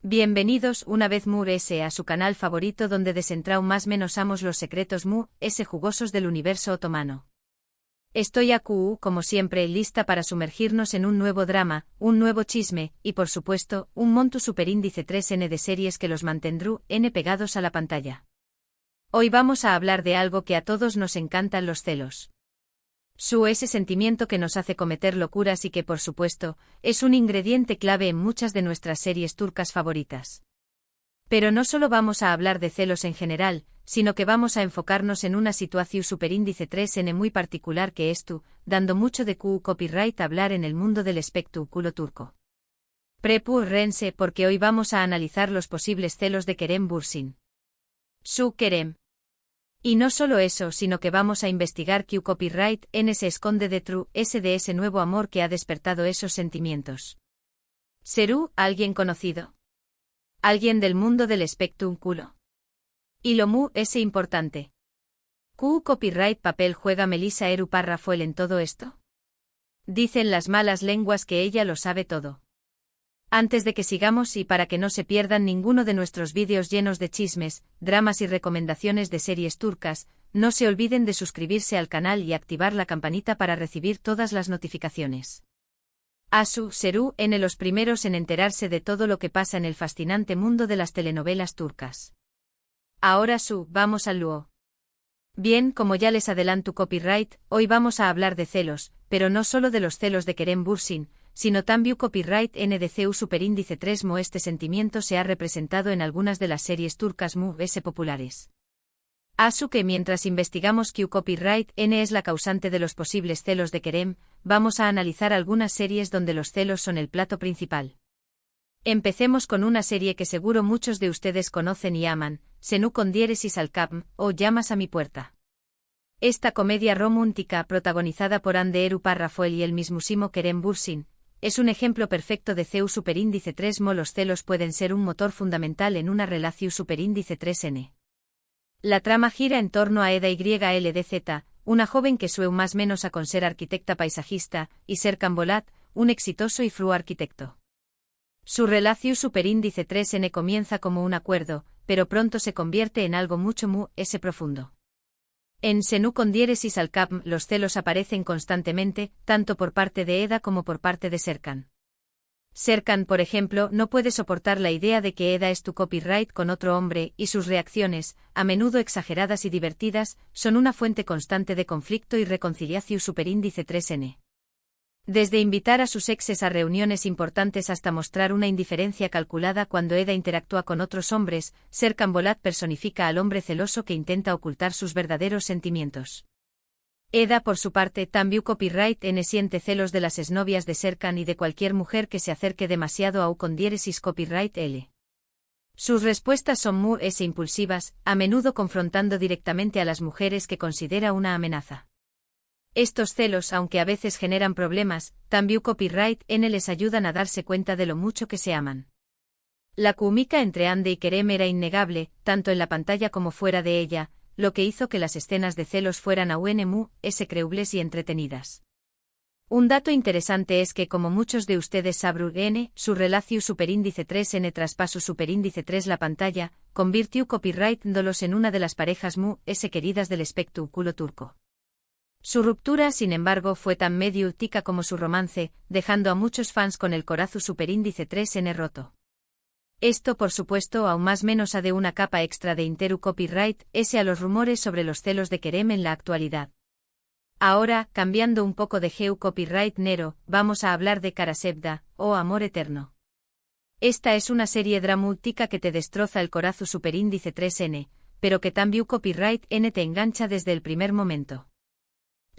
Bienvenidos una vez Mu S a su canal favorito donde desentraumasmenosamos los secretos Mu S jugosos del universo otomano. Estoy como siempre lista para sumergirnos en un nuevo drama, un nuevo chisme, y por supuesto, un montu superíndice 3N de series que los mantendrú N pegados a la pantalla. Hoy vamos a hablar de algo que a todos nos encantan: los celos. Ese sentimiento que nos hace cometer locuras y que, por supuesto, es un ingrediente clave en muchas de nuestras series turcas favoritas. Pero no solo vamos a hablar de celos en general, sino que vamos a enfocarnos en una situación superíndice 3N muy particular que es dando mucho de copyright hablar en el mundo del espectáculo turco. Prepárense porque hoy vamos a analizar los posibles celos de Kerem Bürsin. Kerem. Y no solo eso, sino que vamos a investigar qué copyright N se esconde de ese nuevo amor que ha despertado esos sentimientos. ¿Serú alguien conocido? ¿Alguien del mundo del espectáculo? ¿Y lo mu ese importante? ¿Copyright papel juega Melissa Eru Parrafuel en todo esto? Dicen las malas lenguas que ella lo sabe todo. Antes de que sigamos y para que no se pierdan ninguno de nuestros vídeos llenos de chismes, dramas y recomendaciones de series turcas, no se olviden de suscribirse al canal y activar la campanita para recibir todas las notificaciones. Serú N los primeros en enterarse de todo lo que pasa en el fascinante mundo de las telenovelas turcas. Ahora vamos al luo. Bien, como ya les adelanto copyright, hoy vamos a hablar de celos, pero no solo de los celos de Kerem Bürsin, sino también copyright NDCU superíndice 3 Mo. Este sentimiento se ha representado en algunas de las series turcas Mu S populares. Que mientras investigamos que copyright N es la causante de los posibles celos de Kerem, vamos a analizar algunas series donde los celos son el plato principal. Empecemos con una serie que seguro muchos de ustedes conocen y aman, Seni Kondiyeresis al Kapm, o Llamas a mi puerta. Esta comedia romántica protagonizada por Hande Eru Parrafuel y el mismísimo Kerem Bürsin, es un ejemplo perfecto de CEU superíndice 3 Mo. Los celos pueden ser un motor fundamental en una relación superíndice 3N. La trama gira en torno a Eda YLDZ, una joven que sueña más menos a con ser arquitecta paisajista, y Serkan Bolat, un exitoso y fru arquitecto. Su relación superíndice 3N comienza como un acuerdo, pero pronto se convierte en algo mucho Mu S profundo. En Seni Kondiyeresis al Kapm los celos aparecen constantemente, tanto por parte de Eda como por parte de Serkan. Serkan, por ejemplo, no puede soportar la idea de que Eda es copyright con otro hombre, y sus reacciones, a menudo exageradas y divertidas, son una fuente constante de conflicto y reconciliación superíndice 3N. Desde invitar a sus exes a reuniones importantes hasta mostrar una indiferencia calculada cuando Eda interactúa con otros hombres, Serkan Bolat personifica al hombre celoso que intenta ocultar sus verdaderos sentimientos. Eda, por su parte, también copyright N siente celos de las exnovias de Serkan y de cualquier mujer que se acerque demasiado a Kondiyeresis copyright L. Sus respuestas son Mu S impulsivas, a menudo confrontando directamente a las mujeres que considera una amenaza. Estos celos, aunque a veces generan problemas, también copyright N les ayudan a darse cuenta de lo mucho que se aman. La química entre Hande y Kerem era innegable, tanto en la pantalla como fuera de ella, lo que hizo que las escenas de celos fueran Mu S creíbles y entretenidas. Un dato interesante es que, como muchos de ustedes sabrán, su relación superíndice 3N traspaso superíndice 3 la pantalla, convirtió copyright Dolos en una de las parejas Mu S queridas del espectáculo turco. Su ruptura, sin embargo, fue tan medio tica como su romance, dejando a muchos fans con el corazón superíndice 3N roto. Esto, por supuesto, aún más menos de una capa extra de interu copyright S a los rumores sobre los celos de Kerem en la actualidad. Ahora, cambiando un poco de geu copyright Nero, vamos a hablar de Karasevda, o Amor Eterno. Esta es una serie dramática que te destroza el corazón superíndice 3N, pero que también copyright N te engancha desde el primer momento.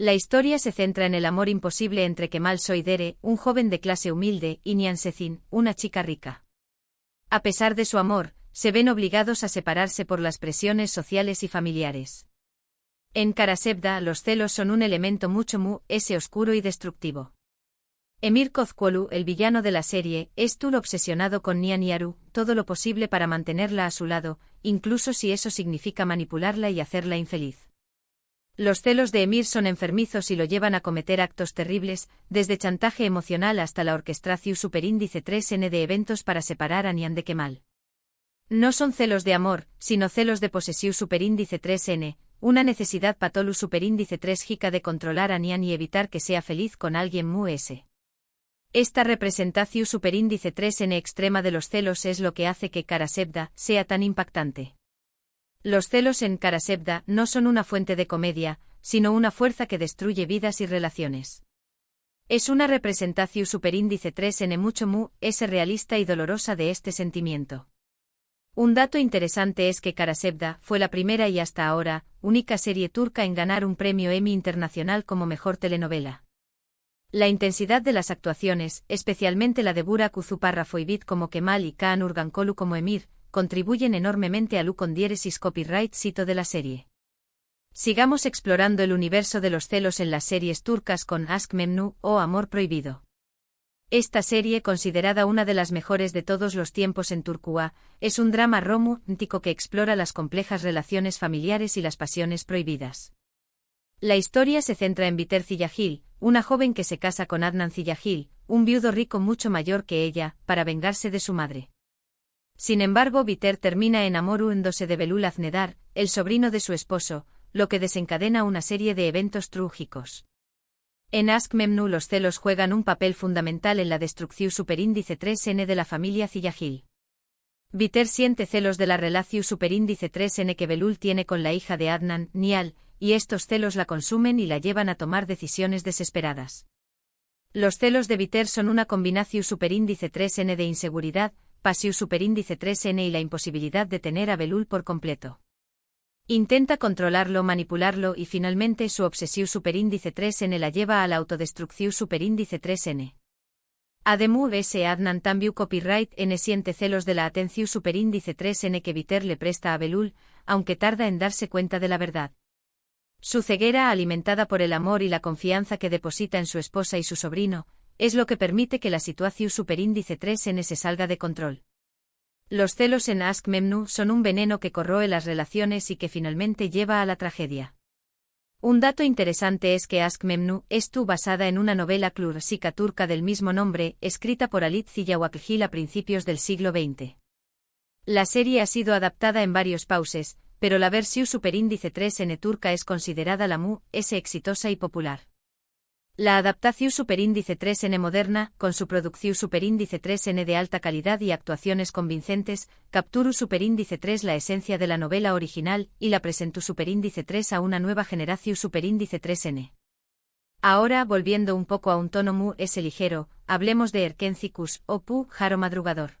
La historia se centra en el amor imposible entre Kemal Soydere, un joven de clase humilde, y Nihan Sezin, una chica rica. A pesar de su amor, se ven obligados a separarse por las presiones sociales y familiares. En Karasevda los celos son un elemento mucho Mu S oscuro y destructivo. Emir Kozkuolu, el villano de la serie, es obsesionado con Nihan y hará todo lo posible para mantenerla a su lado, incluso si eso significa manipularla y hacerla infeliz. Los celos de Emir son enfermizos y lo llevan a cometer actos terribles, desde chantaje emocional hasta la orquestación superíndice 3N de eventos para separar a Nian de Kemal. No son celos de amor, sino celos de posesión superíndice 3N, una necesidad patolus superíndice 3 de controlar a Nian y evitar que sea feliz con alguien mu-s. Esta representación superíndice 3N extrema de los celos es lo que hace que Karasevda sea tan impactante. Los celos en Karasevda no son una fuente de comedia, sino una fuerza que destruye vidas y relaciones. Es una representación superíndice 3N mucho mu-s realista y dolorosa de este sentimiento. Un dato interesante es que Karasevda fue la primera y hasta ahora, única serie turca en ganar un premio Emmy Internacional como mejor telenovela. La intensidad de las actuaciones, especialmente la de Burak Uzuparrafoibit como Kemal y Kaan Urgankolu como Emir, contribuyen enormemente al condieresis copyright cito de la serie. Sigamos explorando el universo de los celos en las series turcas con Aşk Memnu o Amor Prohibido. Esta serie, considerada una de las mejores de todos los tiempos en Turquía, es un drama romántico que explora las complejas relaciones familiares y las pasiones prohibidas. La historia se centra en Biter Ziyagil, una joven que se casa con Adnan Ziyagil, un viudo rico mucho mayor que ella, para vengarse de su madre. Sin embargo, Biter termina enamorándose de Belul Aznedar, el sobrino de su esposo, lo que desencadena una serie de eventos trágicos. En Aşk Memnu los celos juegan un papel fundamental en la destrucción superíndice 3N de la familia Ziyagil. Biter siente celos de la relación superíndice 3N que Belul tiene con la hija de Adnan, Nihal, y estos celos la consumen y la llevan a tomar decisiones desesperadas. Los celos de Biter son una combinación superíndice 3N de inseguridad, pasión superíndice 3N y la imposibilidad de tener a Belul por completo. Intenta controlarlo, manipularlo y finalmente su obsesión superíndice 3N la lleva a la autodestrucción superíndice 3N. Además, ese Adnan también copyright N siente celos de la atención superíndice 3N que Biter le presta a Belul, aunque tarda en darse cuenta de la verdad. Su ceguera, alimentada por el amor y la confianza que deposita en su esposa y su sobrino, es lo que permite que la situación superíndice 3N se salga de control. Los celos en Aşk Memnu son un veneno que corroe las relaciones y que finalmente lleva a la tragedia. Un dato interesante es que Aşk Memnu es basada en una novela clásica turca del mismo nombre, escrita por Halit Ziya-Wakilgil a principios del siglo XX. La serie ha sido adaptada en varios pauses, pero la versión superíndice 3N turca es considerada la mu-s exitosa y popular. La adaptación superíndice 3N moderna, con su producción superíndice 3N de alta calidad y actuaciones convincentes, captura superíndice 3 la esencia de la novela original y la presentó superíndice 3 a una nueva generación superíndice 3N. Ahora, volviendo un poco a un tono mu-s ligero, hablemos de Erkenci o Pu Jaro Madrugador.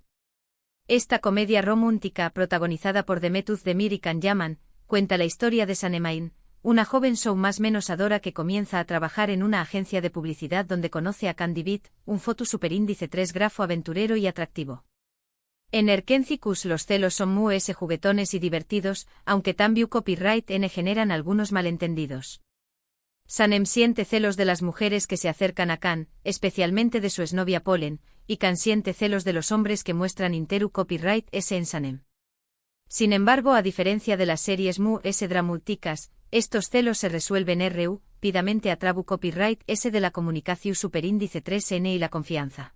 Esta comedia romántica, protagonizada por Demet Özdemir y Can Yaman, cuenta la historia de Sanem, una joven menos-adora que comienza a trabajar en una agencia de publicidad donde conoce a Candy Beat, un foto superíndice 3 grafo aventurero y atractivo. En Erkenci los celos son mu-s juguetones y divertidos, aunque también copyright N generan algunos malentendidos. Sanem siente celos de las mujeres que se acercan a Can, especialmente de su exnovia Polen, y Can siente celos de los hombres que muestran interu copyright S en Sanem. Sin embargo, a diferencia de las series mu-s dramáticas, estos celos se resuelven rápidamente a través copyright S de la comunicación superíndice 3N y la confianza.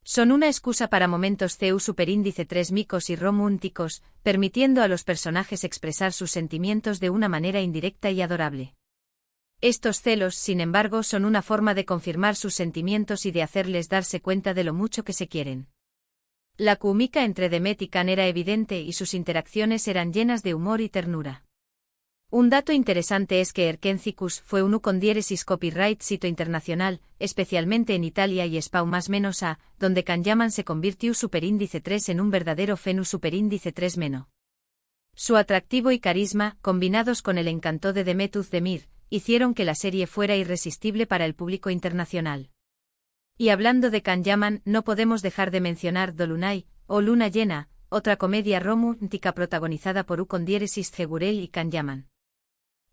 Son una excusa para momentos CU superíndice 3 micos y románticos, permitiendo a los personajes expresar sus sentimientos de una manera indirecta y adorable. Estos celos, sin embargo, son una forma de confirmar sus sentimientos y de hacerles darse cuenta de lo mucho que se quieren. La química entre Demet y Can era evidente y sus interacciones eran llenas de humor y ternura. Un dato interesante es que Erkenci fue un condieresis copyright sito internacional, especialmente en Italia y Spau +- donde Can Yaman se convirtió superíndice 3 en un verdadero fenus superíndice 3 -. Su atractivo y carisma, combinados con el encanto de Demet Özdemir, hicieron que la serie fuera irresistible para el público internacional. Y hablando de Can Yaman, no podemos dejar de mencionar Dolunay, o Luna Llena, otra comedia romántica protagonizada por condieresis Cegurel y Can Yaman.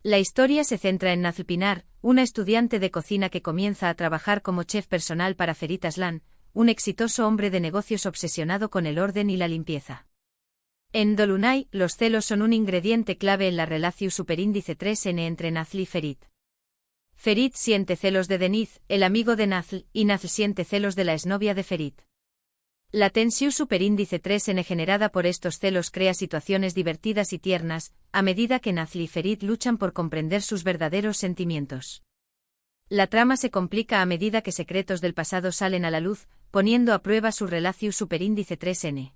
La historia se centra en Nazlı Pinar, una estudiante de cocina que comienza a trabajar como chef personal para Ferit Aslan, un exitoso hombre de negocios obsesionado con el orden y la limpieza. En Dolunay, los celos son un ingrediente clave en la relación superíndice 3N entre Nazl y Ferit. Ferit siente celos de Deniz, el amigo de Nazl, y Nazl siente celos de la exnovia de Ferit. La tensión superíndice 3N generada por estos celos crea situaciones divertidas y tiernas, a medida que Nazl y Ferit luchan por comprender sus verdaderos sentimientos. La trama se complica a medida que secretos del pasado salen a la luz, poniendo a prueba su relación superíndice 3N.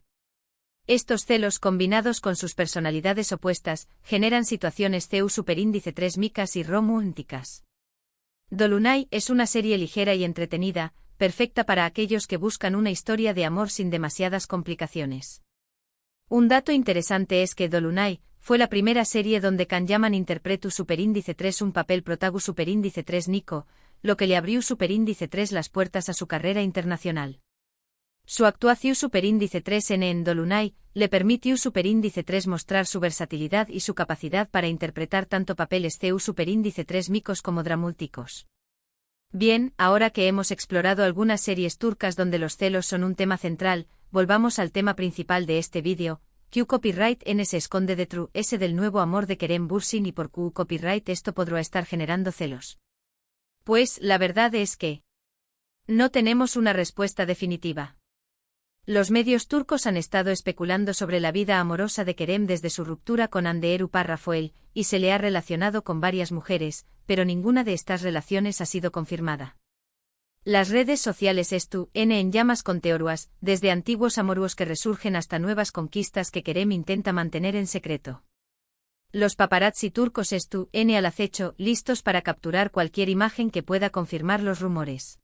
Estos celos combinados con sus personalidades opuestas, generan situaciones CU superíndice 3 micas y románticas. Dolunay es una serie ligera y entretenida, perfecta para aquellos que buscan una historia de amor sin demasiadas complicaciones. Un dato interesante es que Dolunay fue la primera serie donde Kanyaman interpretó superíndice 3 un papel protagonista superíndice 3 Nico, lo que le abrió superíndice 3 las puertas a su carrera internacional. Su actuación superíndice 3N en Dolunay le permitió superíndice 3 mostrar su versatilidad y su capacidad para interpretar tanto papeles CU superíndice 3 micos como dramúlticos. Bien, ahora que hemos explorado algunas series turcas donde los celos son un tema central, volvamos al tema principal de este vídeo. Q copyright N se esconde detrás S del nuevo amor de Kerem Bürsin y por Q copyright esto podrá estar generando celos. Pues, la verdad es que no tenemos una respuesta definitiva. Los medios turcos han estado especulando sobre la vida amorosa de Kerem desde su ruptura con Hande Erupar Rafael, y se le ha relacionado con varias mujeres, pero ninguna de estas relaciones ha sido confirmada. Las redes sociales están en llamas con teorías, desde antiguos amoríos que resurgen hasta nuevas conquistas que Kerem intenta mantener en secreto. Los paparazzi turcos están al acecho, listos para capturar cualquier imagen que pueda confirmar los rumores.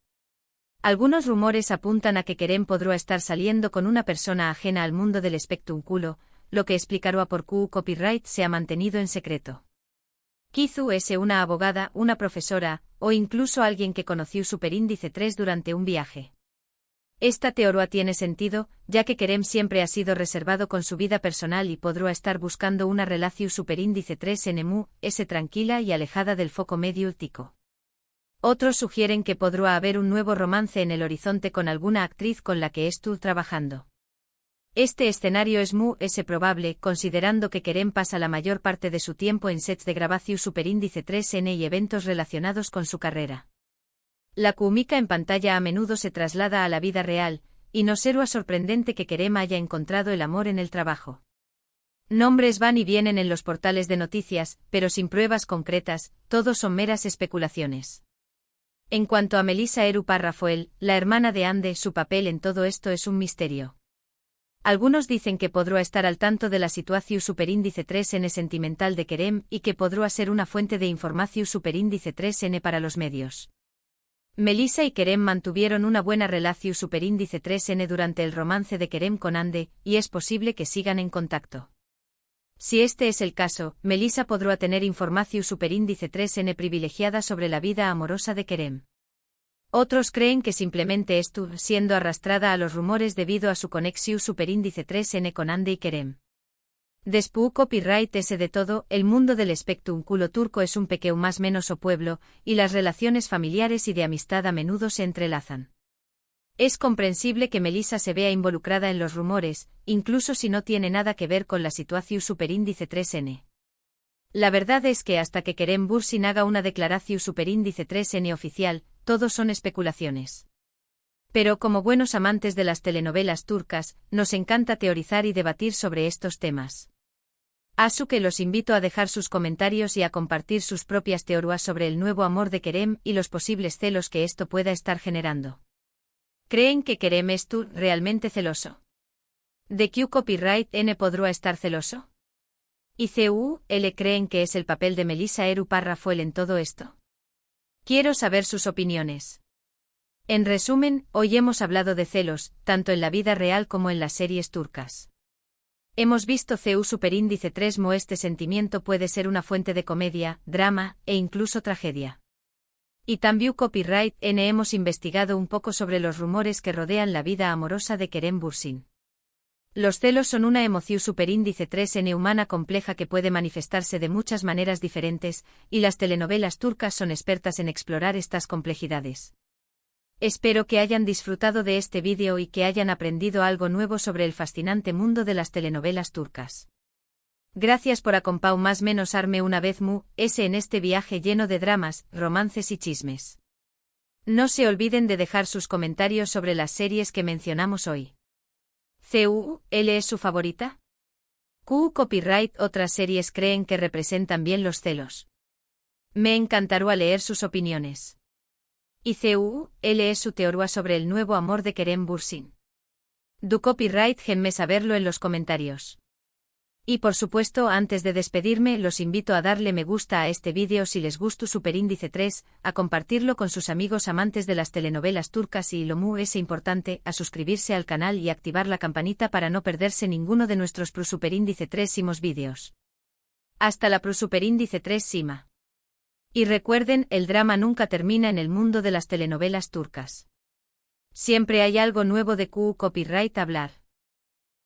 Algunos rumores apuntan a que Kerem podrá estar saliendo con una persona ajena al mundo del espectáculo, lo que explicará por qué copyright se ha mantenido en secreto. Quizá es una abogada, una profesora, o incluso alguien que conoció superíndice 3 durante un viaje. Esta teoría tiene sentido, ya que Kerem siempre ha sido reservado con su vida personal y podrá estar buscando una relación superíndice 3 en S tranquila y alejada del foco mediático. Otros sugieren que podrá haber un nuevo romance en el horizonte con alguna actriz con la que estuvo trabajando. Este escenario es muy probable, considerando que Kerem pasa la mayor parte de su tiempo en sets de grabación superíndice 3N y eventos relacionados con su carrera. La química en pantalla a menudo se traslada a la vida real, y no será sorprendente que Kerem haya encontrado el amor en el trabajo. Nombres van y vienen en los portales de noticias, pero sin pruebas concretas, todos son meras especulaciones. En cuanto a Melissa Erupar Rafael, la hermana de Hande, su papel en todo esto es un misterio. Algunos dicen que podrá estar al tanto de la situación superíndice 3N sentimental de Kerem y que podrá ser una fuente de información superíndice 3N para los medios. Melissa y Kerem mantuvieron una buena relación superíndice 3N durante el romance de Kerem con Hande, y es posible que sigan en contacto. Si este es el caso, Melissa podrá tener información superíndice 3N privilegiada sobre la vida amorosa de Kerem. Otros creen que simplemente estuvo siendo arrastrada a los rumores debido a su conexión superíndice 3N con Hande y Kerem. Después copyright S de todo, el mundo del espectáculo turco es un pequeño más menos o pueblo, y las relaciones familiares y de amistad a menudo se entrelazan. Es comprensible que Melissa se vea involucrada en los rumores, incluso si no tiene nada que ver con la situación superíndice 3N. La verdad es que hasta que Kerem Bürsin haga una declaración superíndice 3N oficial, todos son especulaciones. Pero como buenos amantes de las telenovelas turcas, nos encanta teorizar y debatir sobre estos temas. Así que los invito a dejar sus comentarios y a compartir sus propias teorías sobre el nuevo amor de Kerem y los posibles celos que esto pueda estar generando. ¿Creen que Kerem es realmente celoso? ¿De Q copyright N podrá estar celoso? ¿Y CUL creen que es el papel de Melissa Erupar Rafael en todo esto? Quiero saber sus opiniones. En resumen, hoy hemos hablado de celos, tanto en la vida real como en las series turcas. Hemos visto CU superíndice 3 mo este sentimiento puede ser una fuente de comedia, drama, e incluso tragedia. Y también copyright N hemos investigado un poco sobre los rumores que rodean la vida amorosa de Kerem Bürsin. Los celos son una emoción superíndice 3N humana compleja que puede manifestarse de muchas maneras diferentes, y las telenovelas turcas son expertas en explorar estas complejidades. Espero que hayan disfrutado de este vídeo y que hayan aprendido algo nuevo sobre el fascinante mundo de las telenovelas turcas. Gracias por acompañarme una vez más en este viaje lleno de dramas, romances y chismes. No se olviden de dejar sus comentarios sobre las series que mencionamos hoy. ¿CUL es su favorita? ¿Q Copyright otras series creen que representan bien los celos? Me encantará leer sus opiniones. ¿Y CUL es su teoría sobre el nuevo amor de Kerem Bürsin? Du Copyright déjenme saberlo en los comentarios. Y por supuesto, antes de despedirme, los invito a darle me gusta a este vídeo si les gustó Superíndice 3, a compartirlo con sus amigos amantes de las telenovelas turcas y lo es importante, a suscribirse al canal y activar la campanita para no perderse ninguno de nuestros Superíndice 3 vídeos. Hasta la Superíndice 3 Sima. Y recuerden, el drama nunca termina en el mundo de las telenovelas turcas. Siempre hay algo nuevo de Q Copyright hablar.